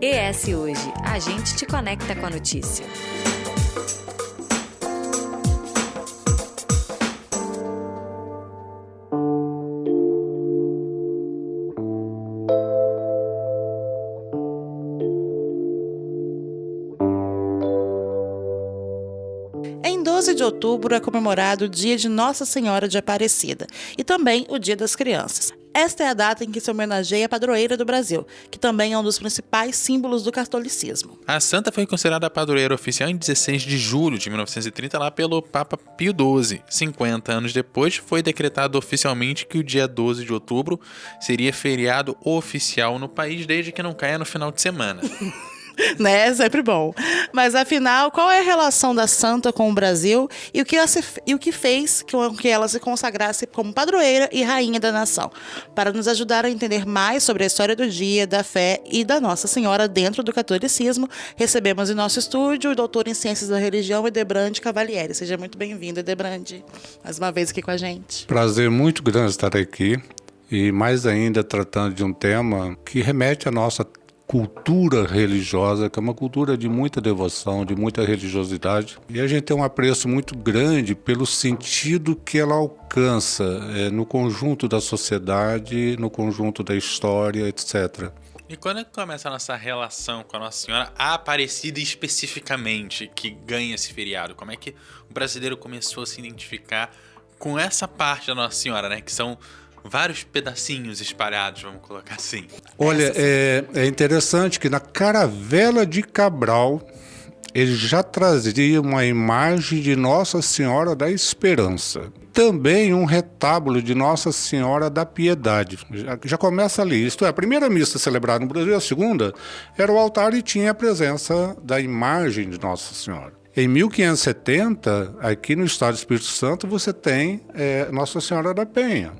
ES Hoje, a gente te conecta com a notícia. Em 12 de outubro é comemorado o Dia de Nossa Senhora de Aparecida e também o Dia das Crianças. Esta é a data em que se homenageia a padroeira do Brasil, que também é um dos principais símbolos do catolicismo. A santa foi considerada a padroeira oficial em 16 de julho de 1930 lá pelo Papa Pio XII. 50 anos depois, foi decretado oficialmente que o dia 12 de outubro seria feriado oficial no país, desde que não caia no final de semana. Né? Sempre bom. Mas afinal, qual é a relação da santa com o Brasil e o que fez com que ela se consagrasse como padroeira e rainha da nação? Para nos ajudar a entender mais sobre a história do dia, da fé e da Nossa Senhora dentro do catolicismo, recebemos em nosso estúdio o doutor em Ciências da Religião, Edebrande Cavalieri. Seja muito bem-vindo, Edebrande, mais uma vez aqui com a gente. Prazer muito grande estar aqui e mais ainda tratando de um tema que remete à nossa cultura religiosa, que é uma cultura de muita devoção, de muita religiosidade. E a gente tem um apreço muito grande pelo sentido que ela alcança no conjunto da sociedade, no conjunto da história, etc. E quando é que começa a nossa relação com a Nossa Senhora Aparecida especificamente, que ganha esse feriado? Como é que o brasileiro começou a se identificar com essa parte da Nossa Senhora, né? Que são vários pedacinhos espalhados, vamos colocar assim. Olha, é interessante que na Caravela de Cabral ele já trazia uma imagem de Nossa Senhora da Esperança. Também um retábulo de Nossa Senhora da Piedade. Já começa ali. Isto é, a primeira missa celebrada no Brasil, a segunda, era o altar e tinha a presença da imagem de Nossa Senhora. Em 1570, aqui no estado do Espírito Santo, você tem Nossa Senhora da Penha.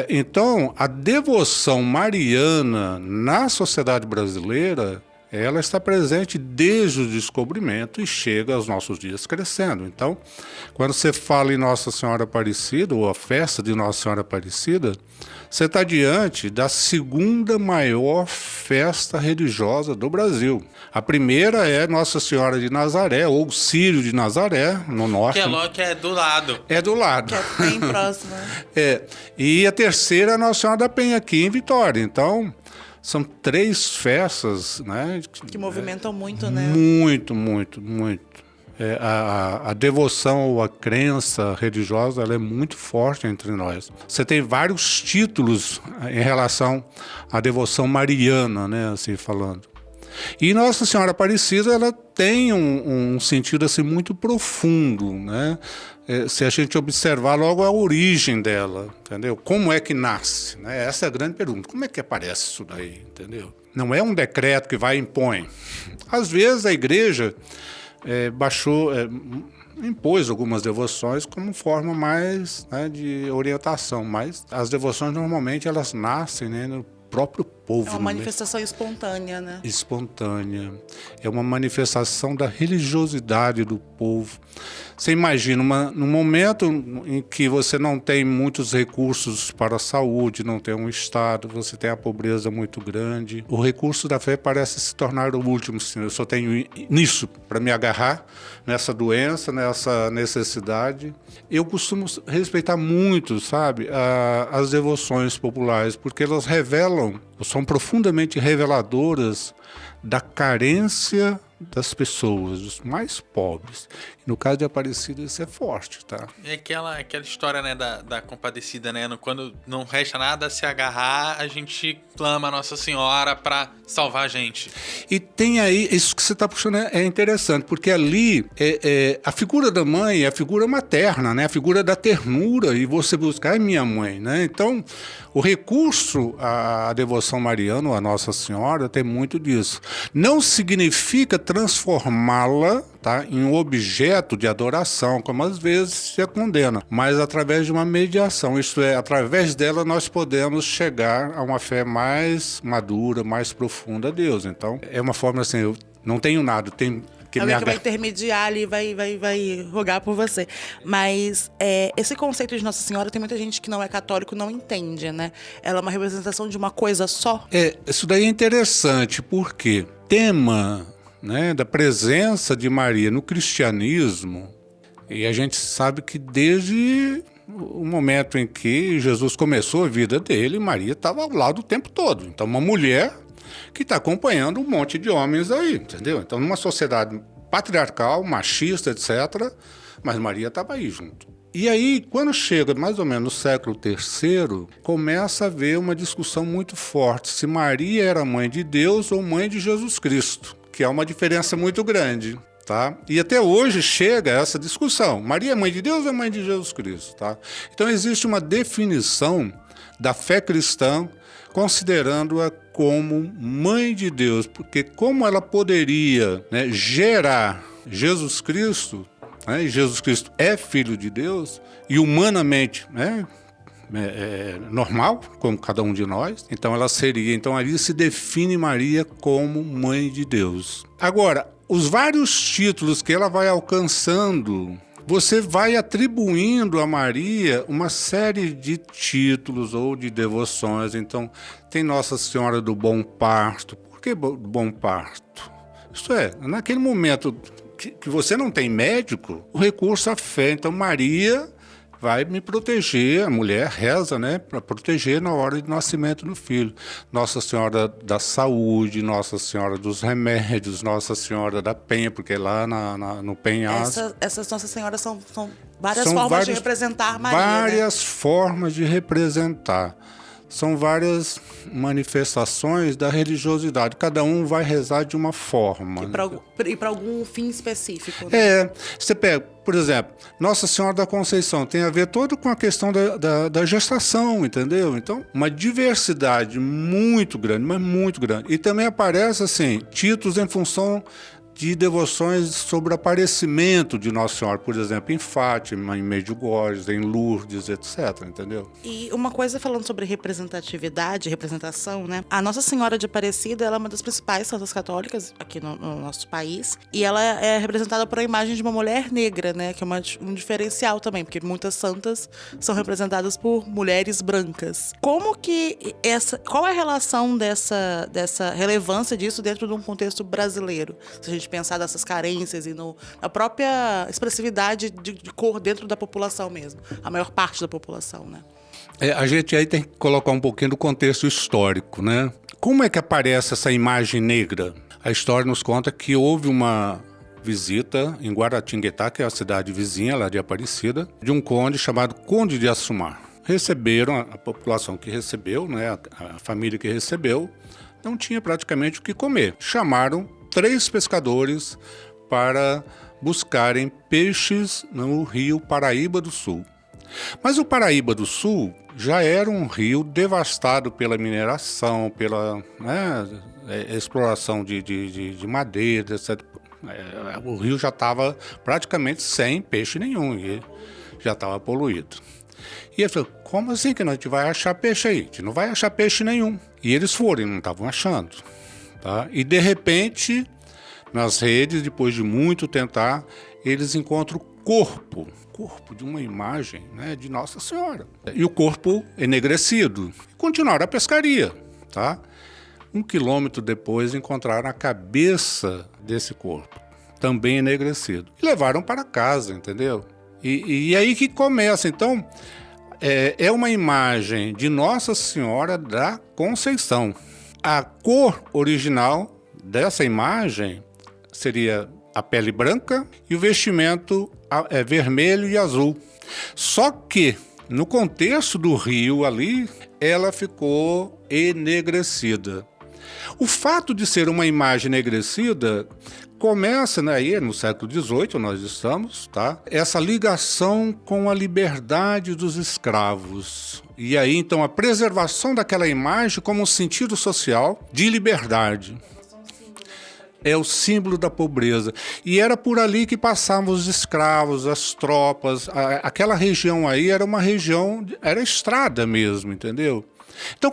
Então, a devoção mariana na sociedade brasileira, ela está presente desde o descobrimento e chega aos nossos dias crescendo. Então, quando você fala em Nossa Senhora Aparecida, ou a festa de Nossa Senhora Aparecida, você está diante da segunda maior festa religiosa do Brasil. A primeira é Nossa Senhora de Nazaré, ou Círio de Nazaré, no norte. Que é do lado. É do lado. Que é bem próximo. E a terceira é Nossa Senhora da Penha, aqui em Vitória. Então, são 3 festas, né? Que movimentam muito, né? Muito, muito, muito. A devoção ou a crença religiosa, ela é muito forte entre nós. Você tem vários títulos em relação à devoção mariana, né, assim falando. E Nossa Senhora Aparecida, ela tem um sentido assim muito profundo, né? Se a gente observar logo a origem dela, entendeu? Como é que nasce, né? Essa é a grande pergunta. Como é que aparece isso daí, entendeu? Não é um decreto que vai e impõe. Às vezes a igreja impôs algumas devoções como forma mais, né, de orientação, mas as devoções normalmente elas nascem, né, no próprio povo. É uma manifestação espontânea, né? Espontânea. É uma manifestação da religiosidade do povo. Você imagina, num momento em que você não tem muitos recursos para a saúde, não tem um Estado, você tem a pobreza muito grande, o recurso da fé parece se tornar o último. Eu só tenho nisso para me agarrar, nessa doença, nessa necessidade. Eu costumo respeitar muito, sabe, as devoções populares, porque elas revelam, são profundamente reveladoras da carência das pessoas, dos mais pobres. E no caso de Aparecida, isso é forte, tá? É aquela história, né, da compadecida, né? Quando não resta nada a se agarrar, a gente clama a Nossa Senhora para salvar a gente. E tem aí, isso que você está puxando é interessante, porque ali a figura da mãe é a figura materna, né? A figura da ternura, e você buscar minha mãe, né? Então, o recurso à devoção mariana, ou à Nossa Senhora, tem muito disso. Não significa transformá-la, tá, em um objeto de adoração, como às vezes se condena, mas através de uma mediação, isto é, através dela nós podemos chegar a uma fé mais madura, mais profunda a Deus. Então, é uma forma assim, eu não tenho nada, tenho que alguém que vai intermediar ali, vai rogar por você. Mas esse conceito de Nossa Senhora, tem muita gente que não é católico, não entende, né? Ela é uma representação de uma coisa só. Isso daí é interessante, porque tema, né, da presença de Maria no cristianismo, e a gente sabe que desde o momento em que Jesus começou a vida dele, Maria estava ao lado o tempo todo. Então, uma mulher que está acompanhando um monte de homens aí, entendeu? Então, numa sociedade patriarcal, machista, etc., mas Maria estava aí junto. E aí, quando chega mais ou menos no século III, começa a haver uma discussão muito forte se Maria era mãe de Deus ou mãe de Jesus Cristo, que é uma diferença muito grande. Tá? E até hoje chega essa discussão. Maria é mãe de Deus ou é mãe de Jesus Cristo? Tá? Então existe uma definição da fé cristã considerando-a como mãe de Deus, porque como ela poderia, né, gerar Jesus Cristo, né, e Jesus Cristo é filho de Deus, e humanamente, né, normal, como cada um de nós, então ela seria, então ali se define Maria como mãe de Deus. Agora, os vários títulos que ela vai alcançando, você vai atribuindo a Maria uma série de títulos ou de devoções. Então, tem Nossa Senhora do Bom Parto. Por que Bom Parto? Isto é, naquele momento que você não tem médico, o recurso à fé. Então, Maria vai me proteger, a mulher reza, né, para proteger na hora de nascimento do filho. Nossa Senhora da Saúde, Nossa Senhora dos Remédios, Nossa Senhora da Penha, porque lá no Penhasco... Essas Nossas Senhoras são várias formas de representar Maria, várias né? formas de representar. São várias manifestações da religiosidade. Cada um vai rezar de uma forma. E para algum fim específico. Né? Você pega, por exemplo, Nossa Senhora da Conceição, tem a ver todo com a questão da gestação, entendeu? Então, uma diversidade muito grande, mas muito grande. E também aparece, assim, títulos em função de devoções sobre o aparecimento de Nossa Senhora, por exemplo, em Fátima, em Medjugorje, em Lourdes, etc., entendeu? E uma coisa falando sobre representação, né? A Nossa Senhora de Aparecida, ela é uma das principais santas católicas aqui no nosso país, e ela é representada por a imagem de uma mulher negra, né? Que é um diferencial também, porque muitas santas são representadas por mulheres brancas. Qual é a relação dessa relevância disso dentro de um contexto brasileiro? Se a gente pensar dessas carências e na própria expressividade de cor dentro da população mesmo, a maior parte da população, né? A gente aí tem que colocar um pouquinho do contexto histórico, né? Como é que aparece essa imagem negra? A história nos conta que houve uma visita em Guaratinguetá, que é a cidade vizinha lá de Aparecida, de um conde chamado Conde de Assumar. Receberam, a população que recebeu, né, a família que recebeu, não tinha praticamente o que comer. Chamaram 3 pescadores para buscarem peixes no rio Paraíba do Sul. Mas o Paraíba do Sul já era um rio devastado pela mineração, pela exploração de madeira, etc. O rio já estava praticamente sem peixe nenhum e já estava poluído. E ele falou, como assim que a gente vai achar peixe aí? A gente não vai achar peixe nenhum. E eles foram, não estavam achando. Tá? E de repente, nas redes, depois de muito tentar, eles encontram o corpo de uma imagem, né, de Nossa Senhora. E o corpo enegrecido. Continuaram a pescaria. Tá? 1 quilômetro depois encontraram a cabeça desse corpo, também enegrecido. E levaram para casa, entendeu? E aí que começa. Então, é uma imagem de Nossa Senhora da Conceição. A cor original dessa imagem seria a pele branca e o vestimento vermelho e azul. Só que, no contexto do rio ali, ela ficou enegrecida. O fato de ser uma imagem enegrecida começa, né, aí no século XVIII, nós estamos, tá? Essa ligação com a liberdade dos escravos. E aí, então, a preservação daquela imagem como um sentido social de liberdade. É o símbolo da pobreza. E era por ali que passavam os escravos, as tropas. Aquela região aí era uma região, era estrada mesmo, entendeu? Então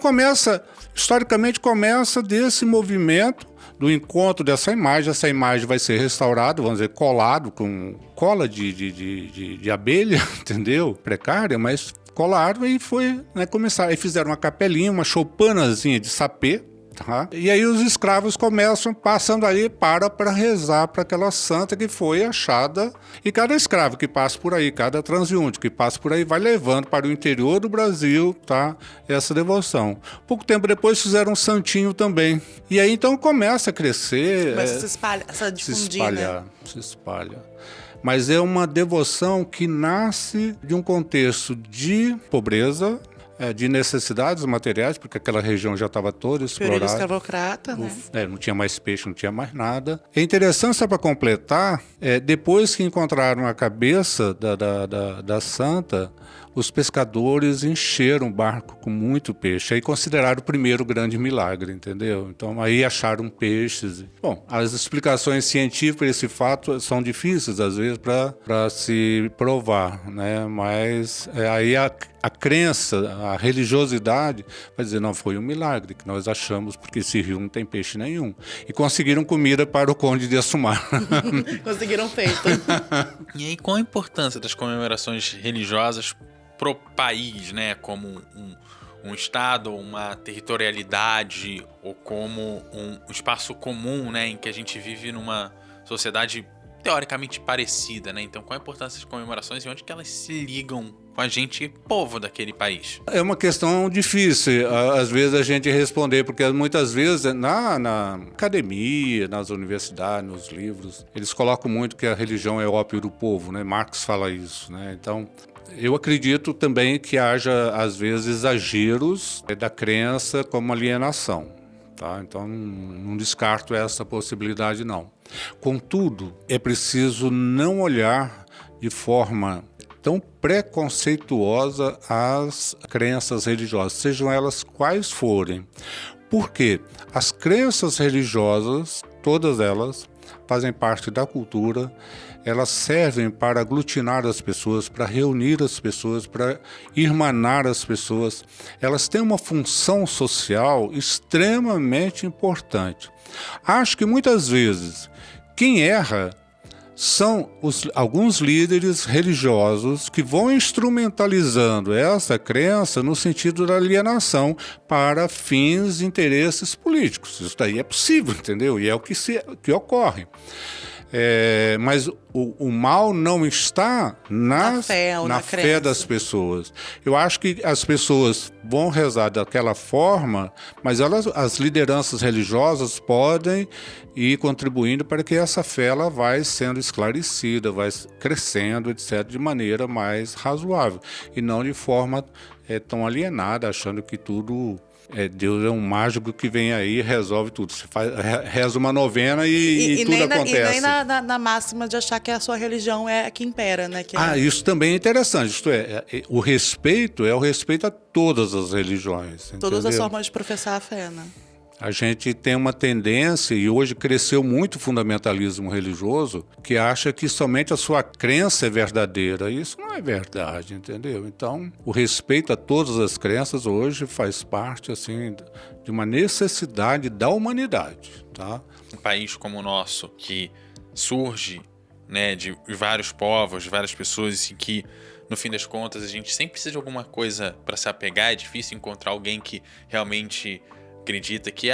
historicamente começa desse movimento, do encontro dessa imagem. Essa imagem vai ser restaurada, vamos dizer, colado com cola de abelha, entendeu? Precária, mas colaram e foi, né, começar. Aí fizeram uma capelinha, uma choupanazinha de sapê, Tá? E aí os escravos começam passando ali para rezar para aquela santa que foi achada. E cada escravo que passa por aí, cada transeunte que passa por aí, vai levando para o interior do Brasil, tá, essa devoção. Pouco tempo depois fizeram um santinho também. E aí então começa a crescer. Começa a se espalhar, a difundir, né? Se espalha. Mas é uma devoção que nasce de um contexto de pobreza, de necessidades materiais, porque aquela região já estava toda explorada. Período escravocrata, né? Não tinha mais peixe, não tinha mais nada. É interessante, só para completar, depois que encontraram a cabeça da santa, os pescadores encheram o barco com muito peixe. Aí consideraram o primeiro grande milagre, entendeu? Então aí acharam peixes. Bom, as explicações científicas para esse fato são difíceis, às vezes, para se provar, né? Mas aí a crença, a religiosidade vai dizer, não, foi um milagre que nós achamos, porque esse rio não tem peixe nenhum. E conseguiram comida para o conde de Assumar. Conseguiram feito. E aí, qual a importância das comemorações religiosas pro país, né? Como um estado, uma territorialidade, ou como um espaço comum, né? Em que a gente vive numa sociedade teoricamente parecida, né? Então, qual a importância das comemorações e onde que elas se ligam com a gente, povo daquele país? É uma questão difícil, às vezes, a gente responder, porque muitas vezes na academia, nas universidades, nos livros, eles colocam muito que a religião é o ópio do povo, né? Marx fala isso, né? Então, eu acredito também que haja, às vezes, exageros da crença como alienação. Tá? Então, não descarto essa possibilidade, não. Contudo, é preciso não olhar de forma tão preconceituosa as crenças religiosas, sejam elas quais forem. Porque as crenças religiosas, todas elas, fazem parte da cultura, elas servem para aglutinar as pessoas, para reunir as pessoas, para irmanar as pessoas. Elas têm uma função social extremamente importante. Acho que muitas vezes quem erra são alguns líderes religiosos que vão instrumentalizando essa crença no sentido da alienação para fins e interesses políticos. Isso daí é possível, entendeu? E é o que ocorre. Mas o mal não está na fé das pessoas. Eu acho que as pessoas vão rezar daquela forma, mas as lideranças religiosas podem ir contribuindo para que essa fé ela vai sendo esclarecida, vai crescendo, etc., de maneira mais razoável, e não de forma tão alienada, achando que tudo... Deus é um mágico que vem aí e resolve tudo. Você reza uma novena e tudo acontece. E nem na máxima de achar que a sua religião é a que impera, né? Isso também é interessante. Isto o respeito é o respeito a todas as religiões. Todas entendeu? as formas de professar a fé, né? A gente tem uma tendência, e hoje cresceu muito o fundamentalismo religioso, que acha que somente a sua crença é verdadeira. Isso não é verdade, entendeu? Então, o respeito a todas as crenças hoje faz parte, assim, de uma necessidade da humanidade, tá? Um país como o nosso, que surge, né, de vários povos, de várias pessoas, e que, no fim das contas, a gente sempre precisa de alguma coisa para se apegar. É difícil encontrar alguém que realmente acredita que,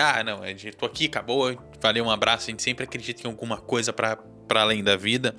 tô aqui, acabou, valeu, um abraço. A gente sempre acredita em alguma coisa para além da vida.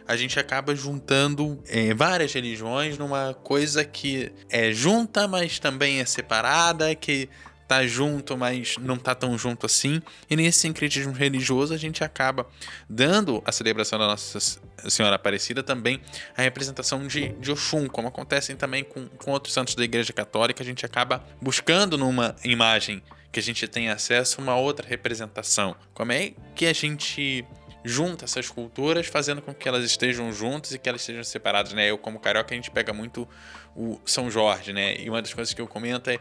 A gente acaba juntando várias religiões numa coisa que é junta, mas também é separada, que tá junto, mas não tá tão junto assim. E nesse sincretismo religioso, a gente acaba dando a celebração da Nossa Senhora Aparecida também a representação de Oxum, como acontece também com outros santos da Igreja Católica. A gente acaba buscando numa imagem que a gente tem acesso uma outra representação. Como é que a gente junta essas culturas, fazendo com que elas estejam juntas e que elas estejam separadas, né? Eu, como carioca, a gente pega muito o São Jorge, né? E uma das coisas que eu comento é: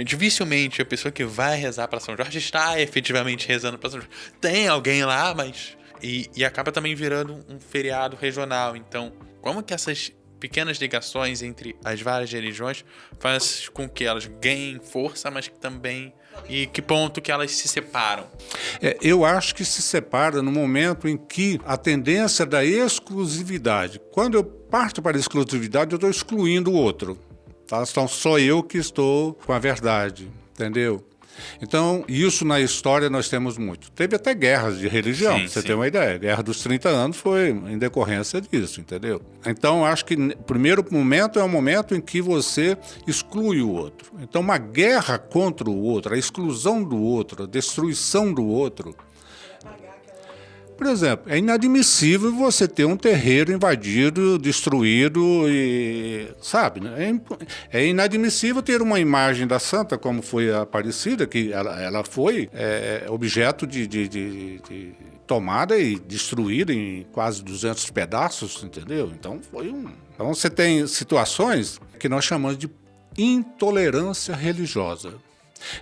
dificilmente a pessoa que vai rezar para São Jorge está efetivamente rezando para São Jorge. Tem alguém lá, mas... E acaba também virando um feriado regional. Então, como que essas pequenas ligações entre as várias religiões faz com que elas ganhem força, mas que também... E que ponto que elas se separam? Eu acho que se separa no momento em que a tendência da exclusividade. Quando eu parto para a exclusividade, eu estou excluindo o outro. Tá? Então, só eu que estou com a verdade. entendeu? Então, isso na história nós temos muito. Teve até guerras de religião, pra você ter uma ideia. A Guerra dos 30 anos foi em decorrência disso, entendeu? Então, acho que o primeiro momento é o momento em que você exclui o outro. Então, uma guerra contra o outro, a exclusão do outro, a destruição do outro. Por exemplo, é inadmissível você ter um terreiro invadido, destruído, e, sabe? É inadmissível ter uma imagem da santa, como foi a Aparecida, que ela foi objeto de tomada e destruída em quase 200 pedaços, entendeu? Então, Então, você tem situações que nós chamamos de intolerância religiosa.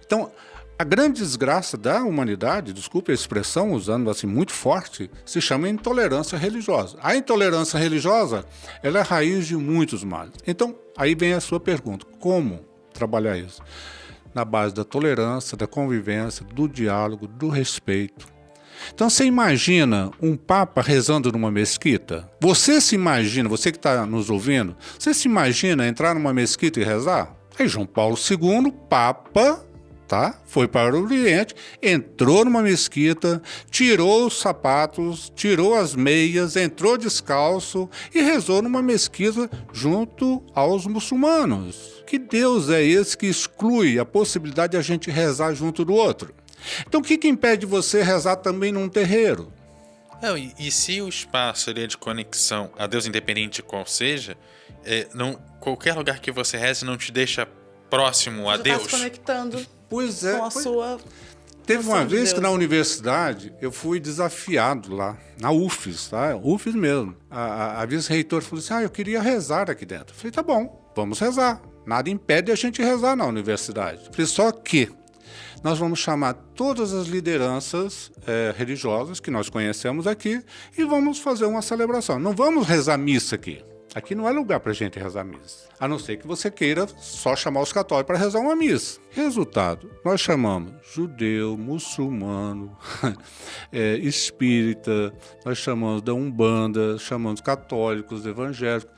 Então, a grande desgraça da humanidade, desculpe a expressão, usando assim muito forte, se chama intolerância religiosa. A intolerância religiosa, ela é a raiz de muitos males. Então, aí vem a sua pergunta, como trabalhar isso? Na base da tolerância, da convivência, do diálogo, do respeito. Então, você imagina um papa rezando numa mesquita? Você se imagina, você que está nos ouvindo, você se imagina entrar numa mesquita e rezar? Aí João Paulo II, papa, foi para o Oriente, entrou numa mesquita, tirou os sapatos, tirou as meias, entrou descalço e rezou numa mesquita junto aos muçulmanos. Que Deus é esse que exclui a possibilidade de a gente rezar junto do outro? Então, o que impede você rezar também num terreiro? Não, e se o espaço ele é de conexão a Deus, independente de qual seja, qualquer lugar que você reze não te deixa próximo a Deus? Você está se conectando Pois é. com a sua... Teve uma vez que na universidade eu fui desafiado lá, na UFES, tá? UFES mesmo. A vice-reitora falou assim, eu queria rezar aqui dentro. Eu falei, tá bom, vamos rezar. Nada impede a gente rezar na universidade. Eu falei, só que nós vamos chamar todas as lideranças religiosas que nós conhecemos aqui e vamos fazer uma celebração. Não vamos rezar missa aqui. Aqui não é lugar para a gente rezar missa. A não ser que você queira só chamar os católicos para rezar uma missa. Resultado, nós chamamos judeu, muçulmano, espírita, nós chamamos da Umbanda, chamamos católicos, evangélicos.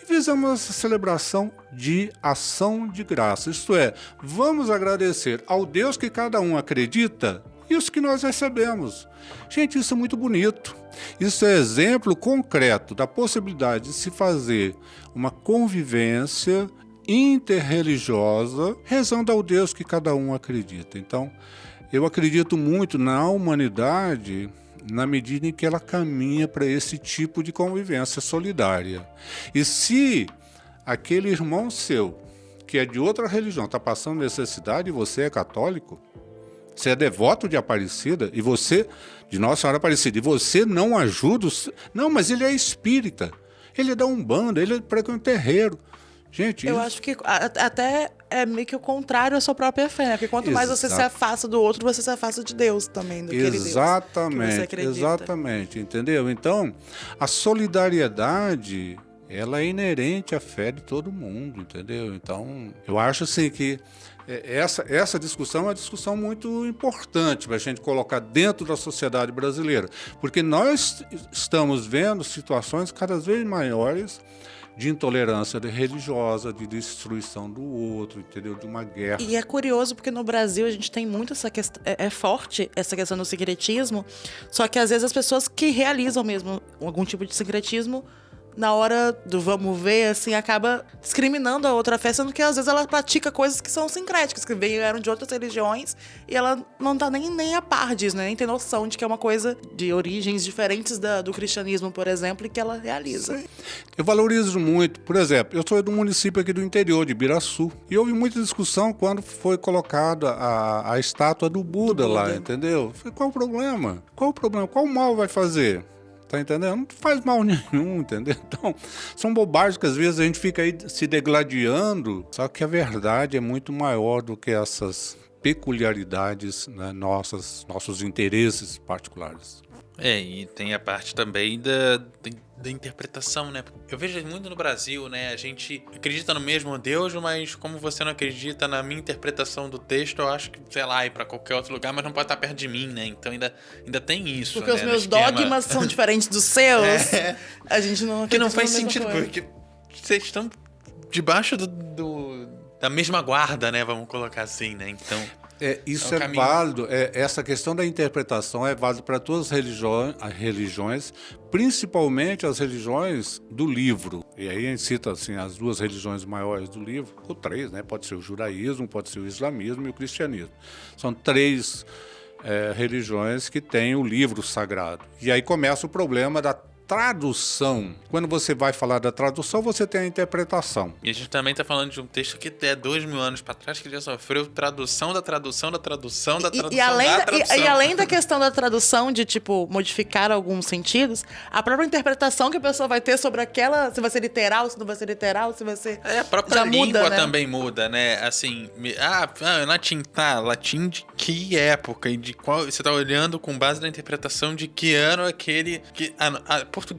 E fizemos essa celebração de ação de graça. Isto é, vamos agradecer ao Deus que cada um acredita isso que nós recebemos. Gente, isso é muito bonito. Isso é exemplo concreto da possibilidade de se fazer uma convivência interreligiosa, rezando ao Deus que cada um acredita. Então, eu acredito muito na humanidade na medida em que ela caminha para esse tipo de convivência solidária. E se aquele irmão seu, que é de outra religião, está passando necessidade e você é católico, você é devoto de Aparecida e você, de Nossa Senhora Aparecida, e você não ajuda... Não, mas ele é espírita, ele é da Umbanda, ele é para um terreiro. Gente, eu acho que até é meio que o contrário à sua própria fé, né? Porque quanto mais você se afasta do outro, você se afasta de Deus também, daquele Deus que você acredita. Exatamente, entendeu? Então, a solidariedade, ela é inerente à fé de todo mundo, entendeu? Então, eu acho assim que essa discussão é uma discussão muito importante para a gente colocar dentro da sociedade brasileira, porque nós estamos vendo situações cada vez maiores de intolerância religiosa, de destruição do outro, entendeu? De uma guerra. E é curioso porque no Brasil a gente tem muito essa questão, é forte essa questão do sincretismo, só que às vezes as pessoas que realizam mesmo algum tipo de sincretismo, na hora do vamos ver, assim, acaba discriminando a outra fé, sendo que às vezes ela pratica coisas que são sincréticas, que vieram de outras religiões e ela não tá nem a par disso, né? Nem tem noção de que é uma coisa de origens diferentes do cristianismo, por exemplo, e que ela realiza. Sim. Eu valorizo muito, por exemplo, eu sou do município aqui do interior, de Biraçu, e houve muita discussão quando foi colocada a estátua do Buda lá, entendeu? Eu falei, qual o problema? Qual o problema? Qual mal vai fazer? Tá entendendo? Não faz mal nenhum, entendeu? Então, são bobagens que às vezes a gente fica aí se degladiando, só que a verdade é muito maior do que essas peculiaridades, né, nossos interesses particulares. E tem a parte também da interpretação, né? Eu vejo muito no Brasil, né? A gente acredita no mesmo Deus, mas como você não acredita na minha interpretação do texto, eu acho que, sei lá, ir pra qualquer outro lugar, mas não pode estar perto de mim, né? Então ainda tem isso, porque né? Porque os meus dogmas são diferentes dos seus. A gente não... Que não faz sentido, porque vocês estão debaixo da mesma guarda, né? Vamos colocar assim, né? Então... Isso é um é caminho. válido. Essa questão da interpretação é válida para todas as religiões, principalmente as religiões do livro. E aí a gente cita assim, as duas religiões maiores do livro, ou três, né? Pode ser o judaísmo, pode ser o islamismo e o cristianismo. São três religiões que têm o livro sagrado. E aí começa o problema da tradução. Quando você vai falar da tradução, você tem a interpretação. E a gente também está falando de um texto que é 2.000 anos para trás, que já sofreu tradução da tradução da tradução da tradução da tradução. E além da questão da tradução, de, tipo, modificar alguns sentidos, a própria interpretação que a pessoa vai ter sobre aquela, se vai ser literal, se não vai ser literal, se vai ser... A própria já língua muda, né? também muda, né? Assim, latim, latim de que época e de qual... Você tá olhando com base na interpretação de que ano aquele...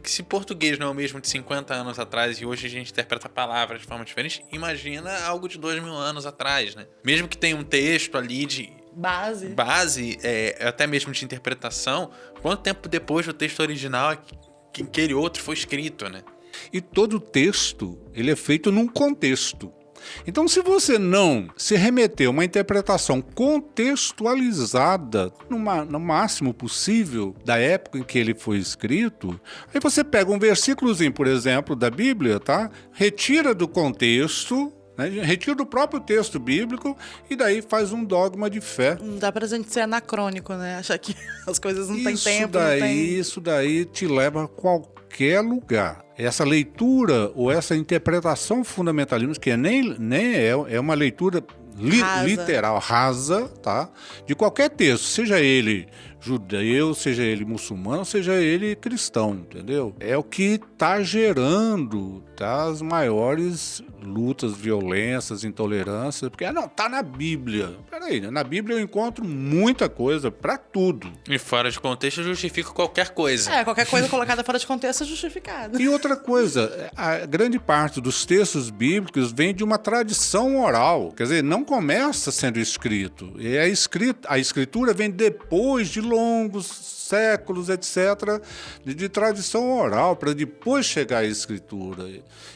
Se português não é o mesmo de 50 anos atrás e hoje a gente interpreta palavras de forma diferente, imagina algo de 2.000 anos atrás, né? Mesmo que tenha um texto ali de base, até mesmo de interpretação, quanto tempo depois do texto original que aquele outro foi escrito, né? E todo texto, ele é feito num contexto. Então, se você não se remeter a uma interpretação contextualizada no máximo possível da época em que ele foi escrito, aí você pega um versículozinho, por exemplo, da Bíblia, tá? Retira do contexto, né? Retira do próprio texto bíblico e daí faz um dogma de fé. Não dá pra gente ser anacrônico, né? Achar que as coisas não têm tempo, Isso daí te leva a qualquer lugar. Essa leitura ou essa interpretação fundamentalista, que nem é uma leitura literal, rasa, tá? De qualquer texto, seja ele judeu, seja ele muçulmano, seja ele cristão, entendeu? É o que está gerando as maiores lutas, violências, intolerâncias, porque não, tá na Bíblia. Peraí, na Bíblia eu encontro muita coisa para tudo. E fora de contexto justifica qualquer coisa. Qualquer coisa colocada fora de contexto é justificada. E outra coisa, a grande parte dos textos bíblicos vem de uma tradição oral, quer dizer, não começa sendo escrito. E a escritura vem depois de longos séculos, etc., de tradição oral, para depois chegar à escritura.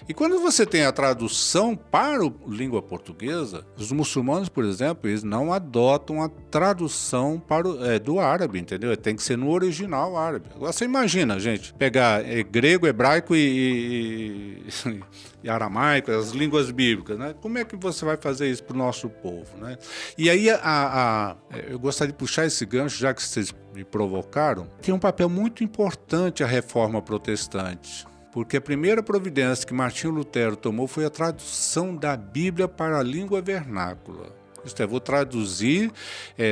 E quando você tem a tradução para a língua portuguesa, os muçulmanos, por exemplo, eles não adotam a tradução do árabe, entendeu? Tem que ser no original árabe. Agora você imagina, gente, pegar grego, hebraico e aramaico, as línguas bíblicas, né? Como é que você vai fazer isso para o nosso povo, né? E aí eu gostaria de puxar esse gancho, já que vocês me provocaram, tem um papel muito importante a reforma protestante, porque a primeira providência que Martinho Lutero tomou foi a tradução da Bíblia para a língua vernácula. Isto é, vou traduzir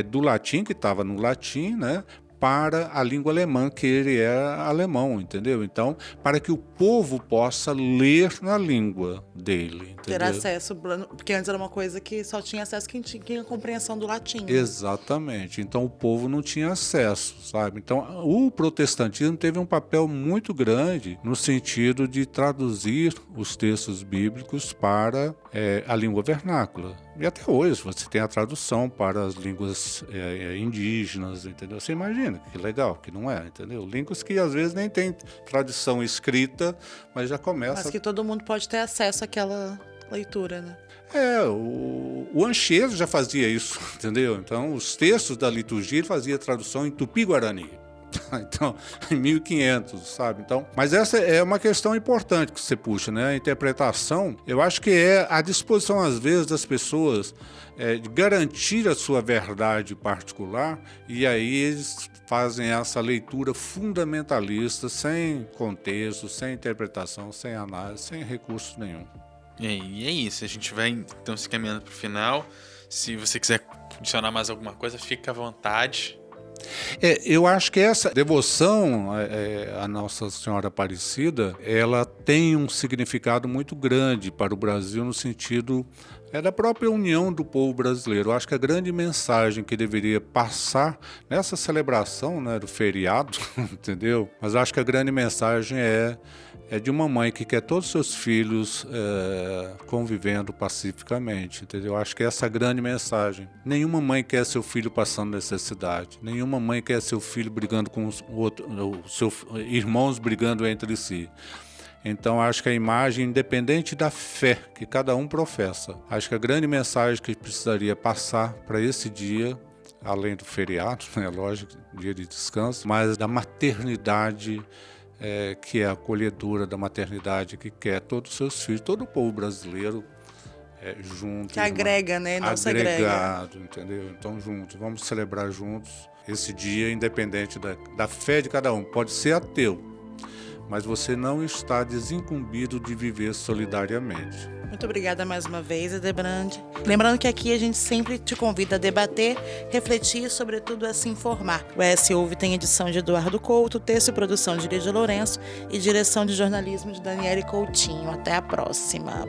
do latim, que estava no latim, né, para a língua alemã, que ele era alemão, entendeu? Então, para que o povo possa ler na língua dele, entendeu? Ter acesso, porque antes era uma coisa que só tinha acesso quem tinha compreensão do latim. Né? Exatamente. Então, o povo não tinha acesso, sabe? Então, o protestantismo teve um papel muito grande no sentido de traduzir os textos bíblicos para a língua vernácula. E até hoje você tem a tradução para as línguas indígenas, entendeu? Você imagina que legal, que não é, entendeu? Línguas que às vezes nem tem tradição escrita, mas já começa... Mas que todo mundo pode ter acesso àquela leitura, né? O Anchieta já fazia isso, entendeu? Então, os textos da liturgia ele fazia tradução em Tupi-Guarani. Então, em 1500, sabe? Então, mas essa é uma questão importante que você puxa, né? A interpretação, eu acho que é a disposição, às vezes, das pessoas de garantir a sua verdade particular, e aí eles fazem essa leitura fundamentalista, sem contexto, sem interpretação, sem análise, sem recurso nenhum. E é isso, a gente vai então se caminhando para o final. Se você quiser adicionar mais alguma coisa, fica à vontade. Eu acho que essa devoção à Nossa Senhora Aparecida, ela tem um significado muito grande para o Brasil no sentido da própria união do povo brasileiro. Eu acho que a grande mensagem que deveria passar nessa celebração, né, do feriado, entendeu? Mas eu acho que a grande mensagem é de uma mãe que quer todos os seus filhos convivendo pacificamente, entendeu? Eu acho que essa é a grande mensagem. Nenhuma mãe quer seu filho passando necessidade. Nenhuma mãe quer seu filho brigando com seus irmãos brigando entre si. Então, acho que a imagem, independente da fé que cada um professa, acho que a grande mensagem que precisaria passar para esse dia, além do feriado, né, lógico, dia de descanso, mas da maternidade, que é a acolhedora da maternidade que quer todos os seus filhos, todo o povo brasileiro junto. Que agrega, né? Nossa agregado, entendeu? Então, juntos, vamos celebrar juntos esse dia, independente da fé de cada um. Pode ser ateu, mas você não está desincumbido de viver solidariamente. Muito obrigada mais uma vez, Edebrand. Lembrando que aqui a gente sempre te convida a debater, refletir e, sobretudo, a se informar. O ES Ouve tem edição de Eduardo Couto, texto e produção de Lídia Lourenço e direção de jornalismo de Daniele Coutinho. Até a próxima.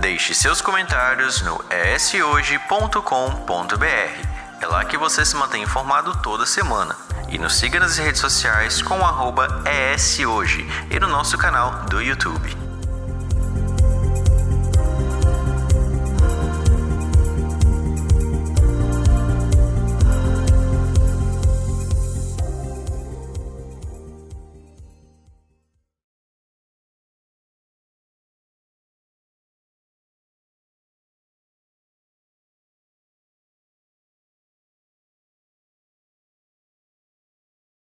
Deixe seus comentários no eshoje.com.br. É lá que você se mantém informado toda semana. E nos siga nas redes sociais com @eshoje e no nosso canal do YouTube.